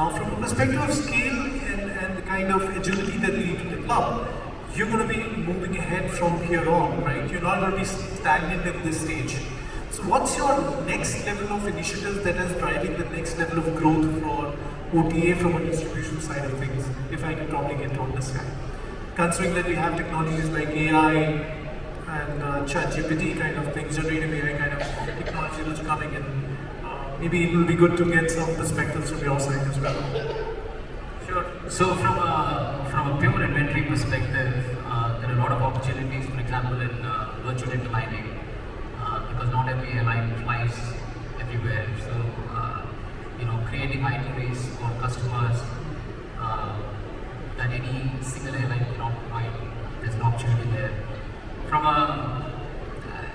Now, from a perspective of scale and the kind of agility that we need to develop, you're going to be moving ahead from here on, right? You're not going to be stagnant at this stage. So what's your next level of initiatives that is driving the next level of growth for OTA from a distribution side of things, if I can probably get to understand? Considering that we have technologies like AI and ChatGPT kind of things, generative AI kind of technology that's coming in, maybe it will be good to get some perspectives from your side as well. Sure. So from a pure inventory perspective, there are a lot of opportunities, for example, in virtual interlining, because not every airline flies everywhere. So, creating itineraries for customers that any single airline cannot provide, there's an opportunity there.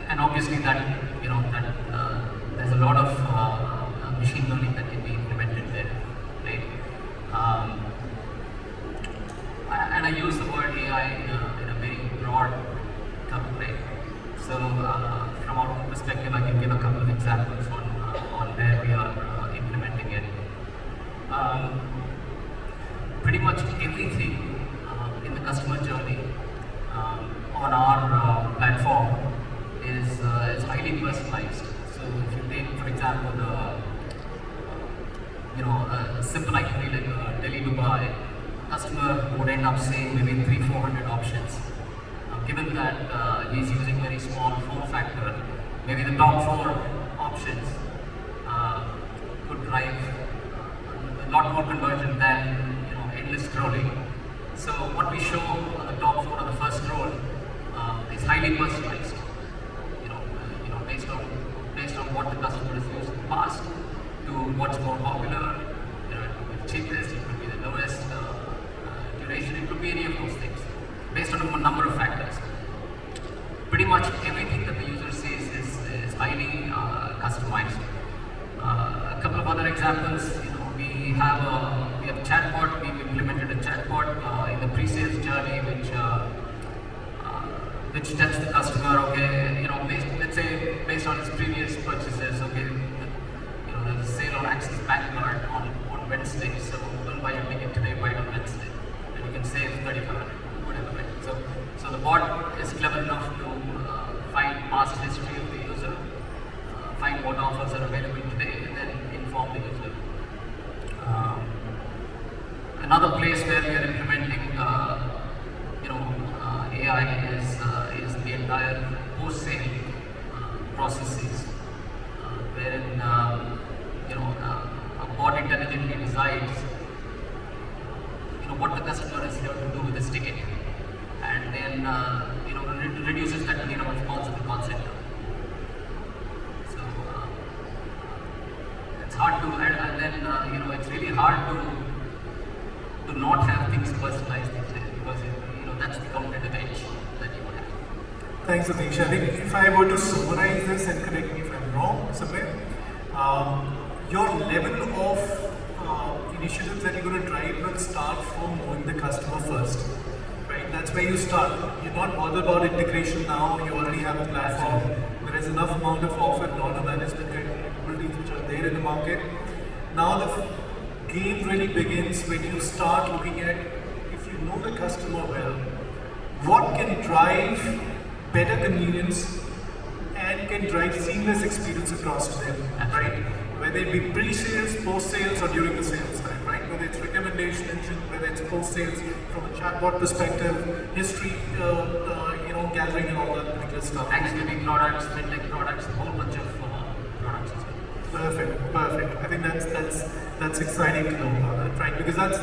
And obviously that there's a lot of machine learning that can be implemented there, right? And I use the word AI in a very broad way. So from our own perspective, I can give a couple of examples on where we are implementing it. Pretty much everything in the customer journey on our platform is highly personalized. So if you take, for example, a simple itinerary like Delhi-Dubai, customer would end up saying maybe 300-400 options. Given that he's using very small form factor, maybe the top 4 options could drive a lot more conversion than endless scrolling. So what we show on the top 4 on the first scroll is highly personalized. Based on what the customer has used in the past, to what's more popular. It could be the cheapest, it could be the lowest duration, it could be any of those things, based on a number of factors. Pretty much everything that the user sees is highly customized. A couple of other examples, we have a chatbot. We've implemented a chatbot in the pre-sales journey, which tells the customer, okay, let's say based on his previous purchases, okay, there's a sale on Axis Bank card on Wednesday, so don't buy your ticket today, buy it on Wednesday, and you can save 3,500, whatever, right? So the bot is clever enough to find past history of the user, find what offers are available today, and then inform the user. Another place where we are implementing AI is the entire post-sale processes, wherein a bot intelligently decides what the customer is here to do with this ticket, and then reduces that need of response to the call center. So it's hard to, and then it's really hard to not have things personalized these days, because that's the competitive edge that you have. Thanks, Anish. I think if I were to summarize this, and correct me if I'm wrong, Samir, your level of initiatives that you're going to drive will start from knowing the customer first, right? That's where you start. You're not bothered about integration now. You already have a platform. There is enough amount of offer and order management capabilities which are there in the market. Now the game really begins when you start looking at, if you know the customer well, what can drive better convenience and can drive seamless experience across to them, right? Whether it be pre-sales, post-sales, or during the sales time, right? Whether it's recommendation engine, whether it's post-sales from a chatbot perspective, history, gathering and all that particular stuff. Thanksgiving products, fintech products, a whole bunch of products as well. Perfect. I think that's exciting to know, right? Because that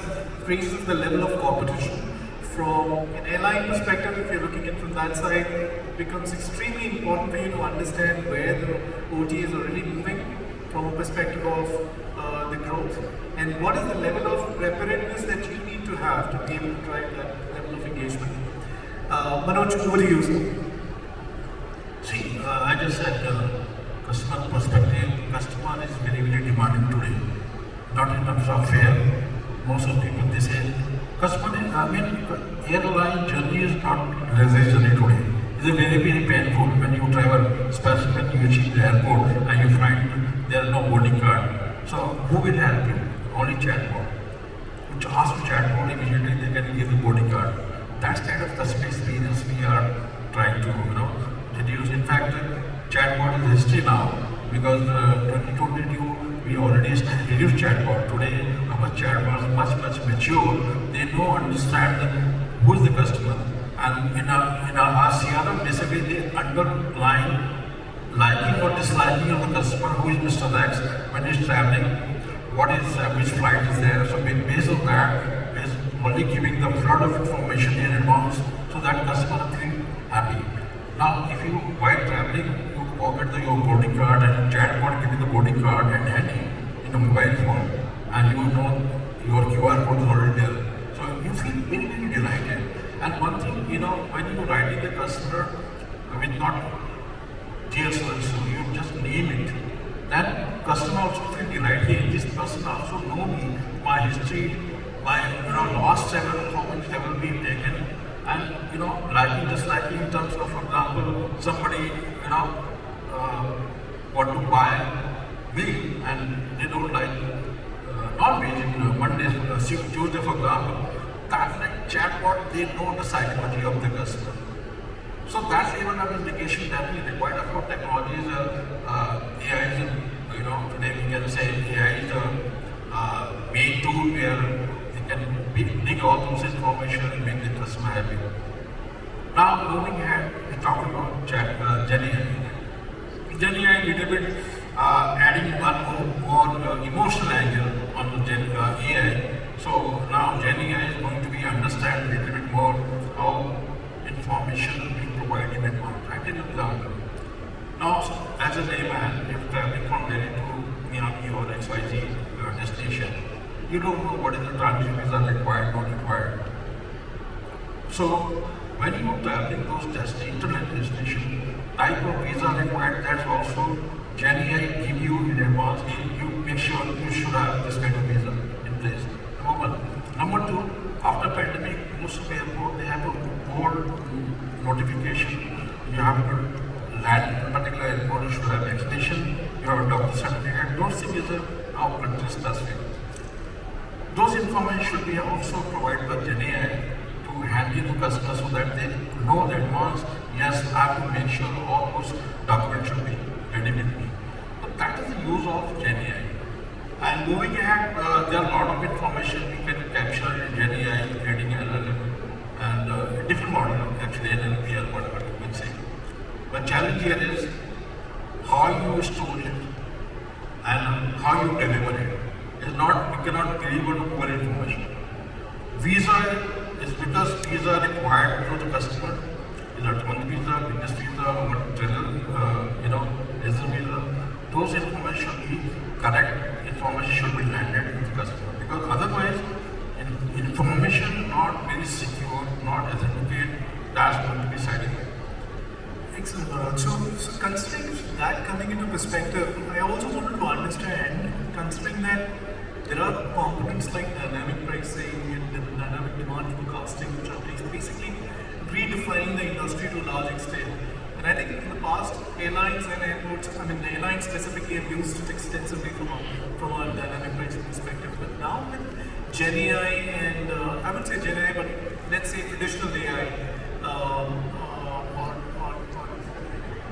raises the level of competition. From an airline perspective, if you're looking at from that side, it becomes extremely important for you to understand where the OTAs are really moving from a perspective of the growth, and what is the level of preparedness that you need to have to be able to drive that level of engagement. Manoj, over to you, sir. See, I just said customer perspective, customer is very, very demanding today. Not in terms of fare. Most of the people, they say, airline journey is not leisure journey today. It's a very, very painful when you travel, especially when you reach the airport and you find there is no boarding card. So who will help you? Only chatbot. You ask the chatbot immediately, they can give the boarding card. That's kind of customer experience we are trying to, reduce. In fact, chatbot is history now because 2022 we already reduced chatbot. Today our chatbot is much mature. They know, understand who is the customer, and in our CRM basically the underlying liking or disliking of the customer, who is Mr. X when he's traveling, what is which flight is there. So based on that is only giving the flood of information in advance so that customer will feel happy. Now if you while traveling you forget your boarding card and chatbot give you the boarding card and handy in a mobile phone, and you know your QR code is already there. So you feel very delighted. And one thing, when you writing the customer with not dear so you just name it, then customer also feel delighted. Hey, this person also know me, my history, my last travel, how much travel we've taken, and liking, disliking in terms of, for example, somebody want to buy meal and they don't like non-veg, Monday, Tuesday, for example. That's like chatbot, they know the psychology of the customer. So that's even an indication that we require. Of course, technology is AI is today we can say AI is a main tool where they can dig all those information and make the customer happy. Now moving ahead, we talk about GenAI. GenAI a little bit adding one more emotional angle on the AI. So now GenAI is going to be understand a little bit more how information being provided in advance. I tell you an example. Now, as a layman, if traveling from Delhi to Miami or XYZ destination, you don't know what is the transit visa required, not required. So, when you are traveling those internet destination, type of visa required, that's also GenAI give you in advance. You make sure you should have this kind of visa in place. Number one. Number two, after pandemic, most of the airport they have a board notification. You have to land in a particular airport, you should have vaccination, you have a doctor certificate. Those things are now country specific. Those information should be also provided by GenAI to hand in to customers so that they know in advance, yes, I have to make sure all those documents should be ready with me. So that is the use of GenAI. And moving ahead, there are a lot of information we can capture in GenAI, creating LLM, and different model, actually NLP or whatever you can say. The challenge here is how you store it and how you deliver it. It's not, you cannot deliver over information. Visa is because visa required for the customer. Is a one visa, business visa, or general, resident visa. Those information should be correct. Information should be landed with the customer. Because otherwise, information not very secure, not authenticated, that's going to be side effect. Excellent, Parag. So considering that coming into perspective, I also wanted to understand, considering that there are components like dynamic pricing and dynamic demand forecasting, which are basically redefining the industry to a large extent. And I think in the past, airlines and airports, the airlines specifically have used it extensively from a dynamic pricing perspective. But now with GenAI and, I would say GenAI, but let's say traditional AI, or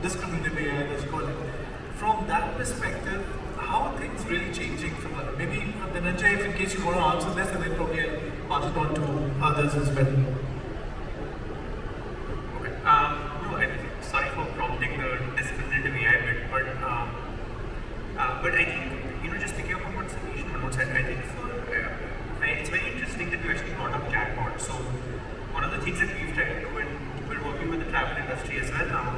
discriminative AI, let's call it. From that perspective, how are things really changing from that? Maybe Dhananjay, if in case you want to answer this, and then probably I'll pass it on to others as well. Okay. Sorry for prompting the discriminative AI bit, but I think, just picking up on what Satish said, I think it's very interesting that you actually brought up chatbot. So one of the things that we've tried to do, and we're working with the travel industry as well now,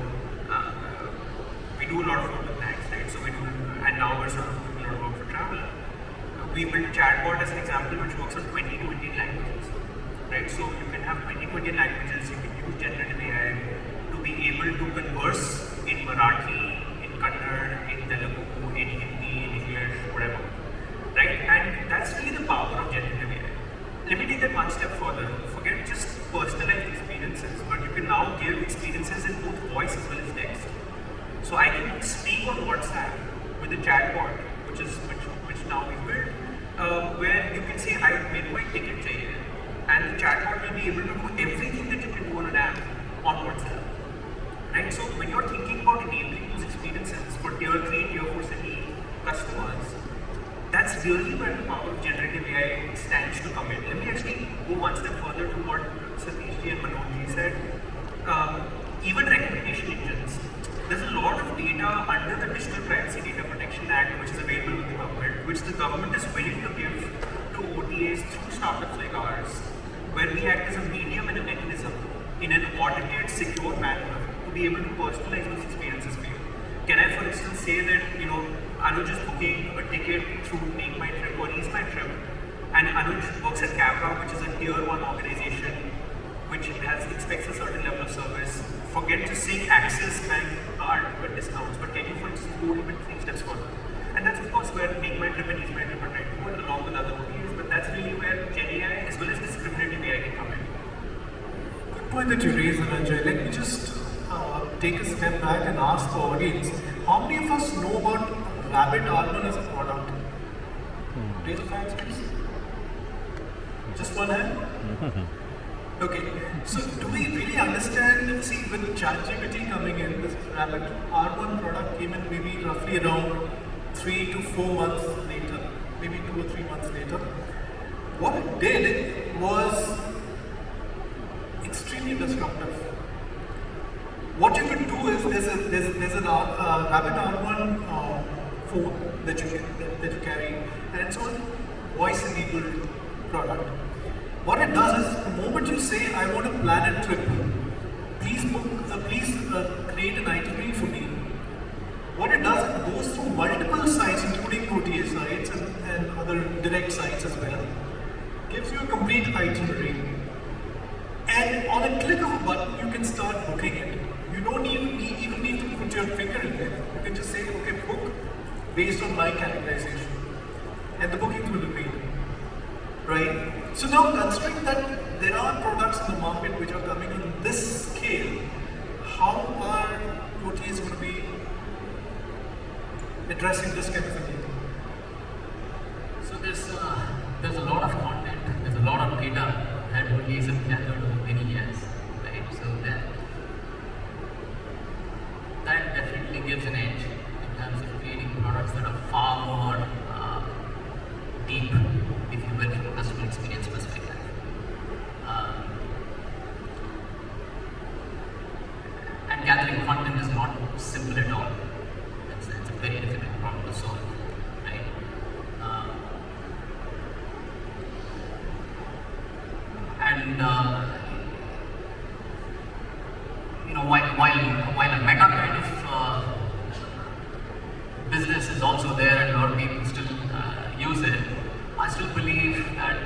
we do a lot of work with banks, right? So we do, and now we're sort of doing a lot of work for travel. We built chatbot as an example which works on 20 to Indian languages, right? So you can have 20 to Indian languages, you can use generative AI to be able to converse in Marathi, in Kannada, in Telugu, in Hindi, in English, whatever, right? And that's really the power of generative AI. Let me take that one step further. Forget just personalized experiences, but you can now give experiences in both voice as well as text. So I can speak on WhatsApp with a chatbot, which now we built, where you can say, "I मेरे को एक ticket चाहिए," and the chatbot will be able to do everything that you can do on an app on WhatsApp. Right? So when you're thinking about enabling those experiences for tier 3, tier 4 city customers, that's really where the power of generative AI stands to come in. Let me actually go one step further to what Satish ji and Manoj ji said. Even recommendation engines. There's a lot of data under the Digital Privacy Data Protection Act which is available with the government, which the government is willing to give to OTAs through startups like ours, where we act as a medium and a mechanism in an audited, secure manner to be able to personalize those experiences for you. Can I, for instance, say that, Anuj is booking a ticket through Make My Trip or Ease My Trip, and Anuj works at CAPA, which is a tier 1 organization which expects a certain level of service. Forget to sync Access Bank card with discounts, but can you, for instance, go even 3 steps further? And that's of course where Make My Trip and Ease My Trip are trying to go along with other OTAs, but that's really where Gen AI as well as discriminative AI can come in. Good point that you raised, Anjay. Let me just take a step back and ask the audience, how many of us know about Rabbit R1 as a product? Raise your hands, please. Just one hand? Okay, so do we really understand, see, with ChatGPT coming in, this Rabbit R1 product came in maybe roughly around 3 to 4 months later, maybe 2 or 3 months later. What it did was extremely disruptive. What you could do is there's a Rabbit R1 phone that you carry, and it's a voice-enabled product. What it does is, the moment you say, "I want to plan a trip, please create an itinerary for me," what it does, it goes through multiple sites, including OTA sites and other direct sites as well, gives you a complete itinerary, and on a click of a button, you can start booking it. You don't even need to put your finger in there. You can just say, "Okay, book based on my categorization," and the bookings will be made. Right? So now, considering that there are products in the market which are coming on this scale, how are OTAs going to be addressing this kind of thing? So there's a lot of content, there's a lot of data that OTAs have gathered over many years, right? So that definitely gives an edge in terms of creating products that are far more deep, if you will, from a customer experience perspective. And gathering content is not simple at all. It's a very difficult problem to solve, right? While a meta kind of business is also there and a lot of people still use it, I still believe that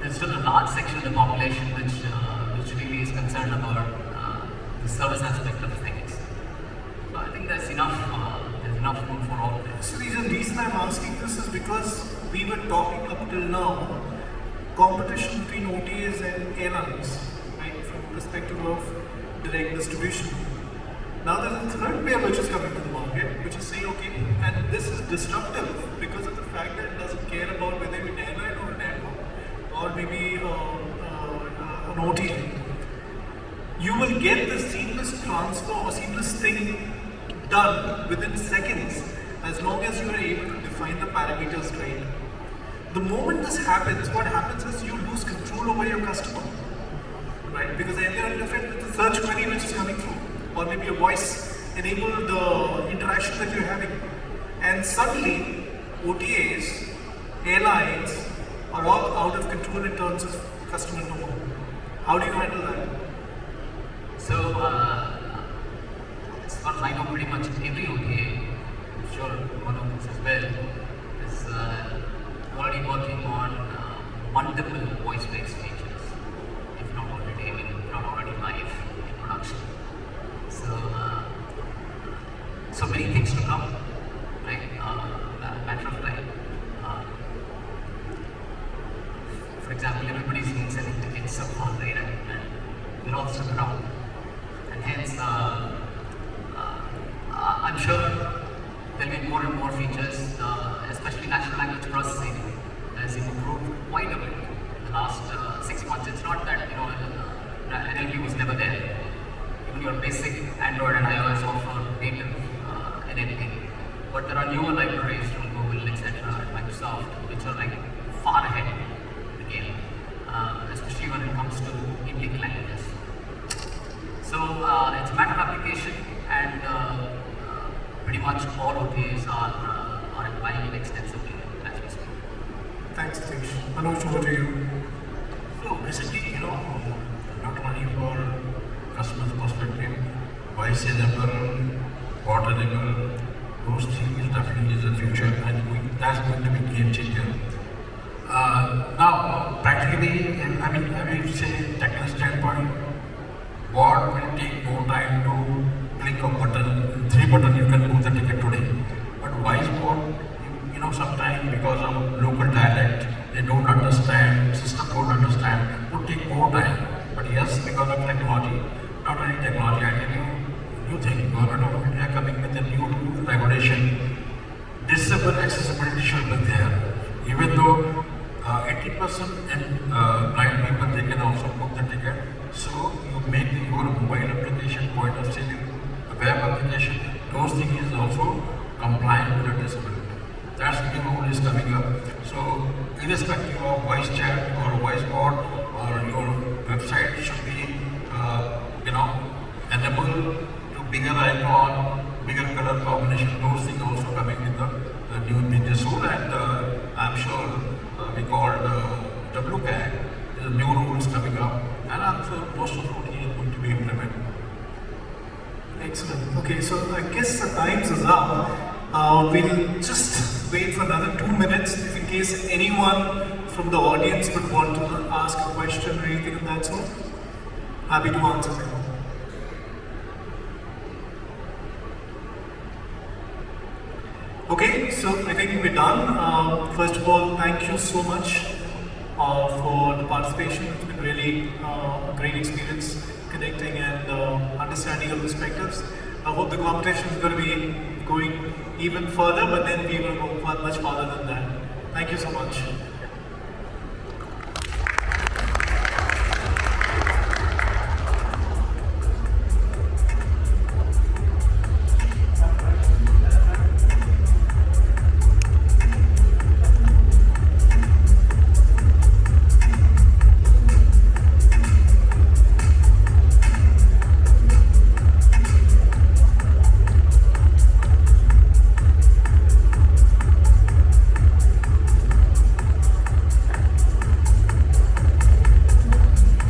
there's still a large section of the population which really is concerned about the service aspect of things. So I think there's enough room for all of this. So the reason I'm asking this is because we were talking up till now competition between OTAs and airlines, right, from the perspective of direct distribution. Now there's a third player which is coming to the market, which is saying, okay, and this is disruptive because of the fact that it doesn't care about whether it's an airline or an airport, or maybe an OTA. You will get the seamless transfer or seamless thing done within seconds as long as you are able to define the parameters right. The moment this happens, what happens is you lose control over your customer, right? Because they are different with the search query which is coming through, or maybe a voice-enabled interaction that you're having. And suddenly, OTAs, airlines are all out of control in terms of customer know. How do you handle that? So, as far as I know, pretty much every OTA, I'm sure one of us as well, is already working on multiple voice-based features, if not already, not already live in production. So many things to come, right? Matter of time. For example, everybody's been selling tickets so far, right? And we're all stuck around. And hence, I'm sure there'll be more and more features, especially natural language processing. basic Android and iOS offer native enabling. But there are newer libraries from Google, etc., and Microsoft, which are like far ahead of the game, especially when it comes to Indian languages. So it's a matter of application, and pretty much all of these are applying it extensively as we speak. Thanks, Satish. Manoj, over to you. So basically, not only for customer's perspective, voice enable, bot enable, those things definitely is the future, and that's going to be game changer. Now, practically, I will say technical standpoint, bot will take more time to click a button, 3 buttons you can book the ticket today. But voice bot, sometimes because of local dialect, they don't understand, system don't understand, would take more time. But yes, because of technology, not only technology, I tell you, new thing, government of India coming with a new regulation, disabled accessibility should be there. Even though 80% in blind people, they can also book the ticket. So you make your mobile application, point of sale, web application, those things is also compliant with the disability. That's the new rule is coming up. So irrespective of voice chat or voice bot or your website should be, enable to bigger icon, bigger color combination, those things also coming with the new business rule, and I'm sure we called WCAG, the new rules coming up, and I'm sure most of it is going to be implemented. Excellent. Okay, so I guess the times is up. We'll just wait for another 2 minutes if in case anyone from the audience would want to ask a question or anything of that sort. Happy to answer them. Okay, so I think we're done. First of all, thank you so much for the participation. It's been really a great experience connecting and understanding your perspectives. I hope the competition is going to be going even further, but then we will go much farther than that. Thank you so much.